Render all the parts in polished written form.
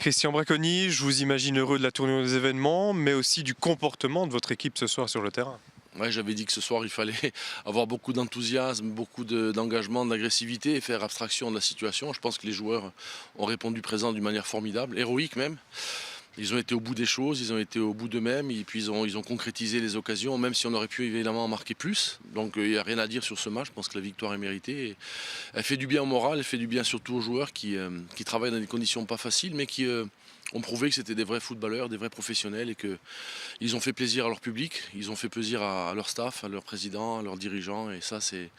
Christian Braconi, je vous imagine heureux de la tournure des événements, mais aussi du comportement de votre équipe ce soir sur le terrain. Ouais, j'avais dit que ce soir, il fallait avoir beaucoup d'enthousiasme, beaucoup d'engagement, d'agressivité et faire abstraction de la situation. Je pense que les joueurs ont répondu présent d'une manière formidable, héroïque même. Ils ont été au bout des choses, ils ont été au bout d'eux-mêmes, et puis ils ont concrétisé les occasions, même si on aurait pu évidemment en marquer plus. Donc il n'y a rien à dire sur ce match, je pense que la victoire est méritée. Et elle fait du bien au moral, elle fait du bien surtout aux joueurs qui travaillent dans des conditions pas faciles, mais qui ont prouvé que c'était des vrais footballeurs, des vrais professionnels, et qu'ils ont fait plaisir à leur public, ils ont fait plaisir à leur staff, à leur président, à leurs dirigeants, et ça c'est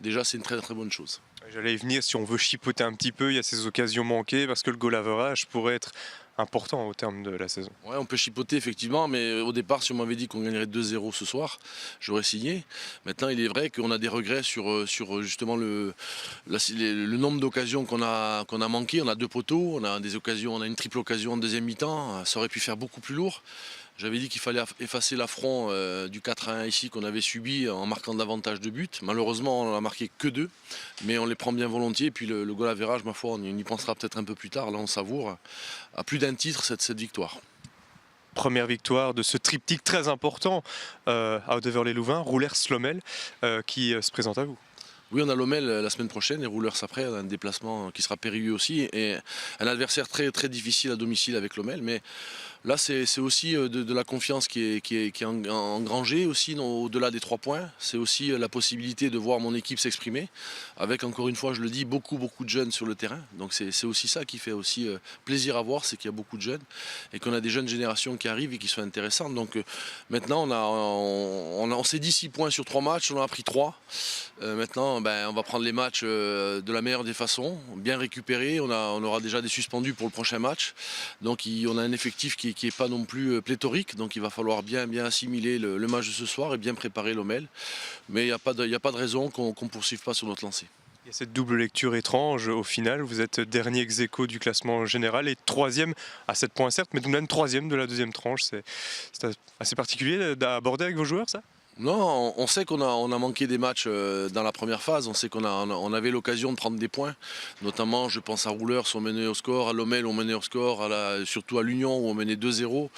une très très bonne chose. J'allais y venir, si on veut chipoter un petit peu, il y a ces occasions manquées, parce que le goal average pourrait être important au terme de la saison. Ouais, on peut chipoter effectivement, mais au départ, si on m'avait dit qu'on gagnerait 2-0 ce soir, j'aurais signé. Maintenant, il est vrai qu'on a des regrets sur justement le nombre d'occasions qu'on a manqué. On a deux poteaux, on a des occasions, on a une triple occasion en deuxième mi-temps. Ça aurait pu faire beaucoup plus lourd. J'avais dit qu'il fallait effacer l'affront du 4-1 ici qu'on avait subi en marquant davantage de buts. Malheureusement, on n'en a marqué que deux, mais on les prend bien volontiers. Et puis le goal average, ma foi, on y pensera peut-être un peu plus tard. Là, on savoure à plus d'un titre cette victoire. Première victoire de ce triptyque très important à Audeverlet-Louvain, Roulers-Slomel, qui se présente à vous. Oui, on a Lommel la semaine prochaine et Roulers après. On a un déplacement qui sera périlleux aussi et un adversaire très, très difficile à domicile avec Lommel. Mais là, c'est aussi de la confiance qui est engrangée aussi au-delà des 3 points. C'est aussi la possibilité de voir mon équipe s'exprimer avec, encore une fois, je le dis, beaucoup, beaucoup de jeunes sur le terrain. Donc c'est aussi ça qui fait aussi plaisir à voir, c'est qu'il y a beaucoup de jeunes et qu'on a des jeunes générations qui arrivent et qui sont intéressantes. Donc maintenant, on s'est dit 6 points sur 3 matchs, on en a pris 3. Maintenant, on va prendre les matchs de la meilleure des façons, bien récupérer. On aura déjà des suspendus pour le prochain match. Donc on a un effectif qui n'est pas non plus pléthorique. Donc il va falloir bien assimiler le match de ce soir et bien préparer l'OMEL. Mais il n'y a pas de raison qu'on ne poursuive pas sur notre lancée. Il y a cette double lecture étrange au final. Vous êtes dernier ex-aequo du classement général et troisième à 7 points certes, mais tout de même troisième de la deuxième tranche. C'est assez particulier d'aborder avec vos joueurs ça? Non, on sait qu'on a manqué des matchs dans la première phase. On sait qu'on avait l'occasion de prendre des points. Notamment, je pense à Roulers, on menait au score, à Lommel, on menait au score, surtout à l'Union, où on menait 2-0.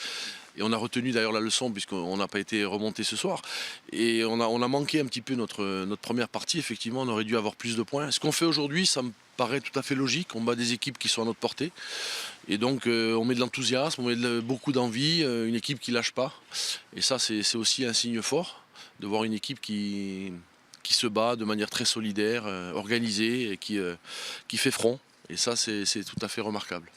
Et on a retenu d'ailleurs la leçon puisqu'on n'a pas été remonté ce soir. Et on a manqué un petit peu notre première partie. Effectivement, on aurait dû avoir plus de points. Ce qu'on fait aujourd'hui, ça me paraît tout à fait logique. On bat des équipes qui sont à notre portée. Et donc, on met de l'enthousiasme, on met beaucoup d'envie, une équipe qui ne lâche pas. Et ça, c'est aussi un signe fort de voir une équipe qui se bat de manière très solidaire, organisée et qui fait front. Et ça, c'est tout à fait remarquable.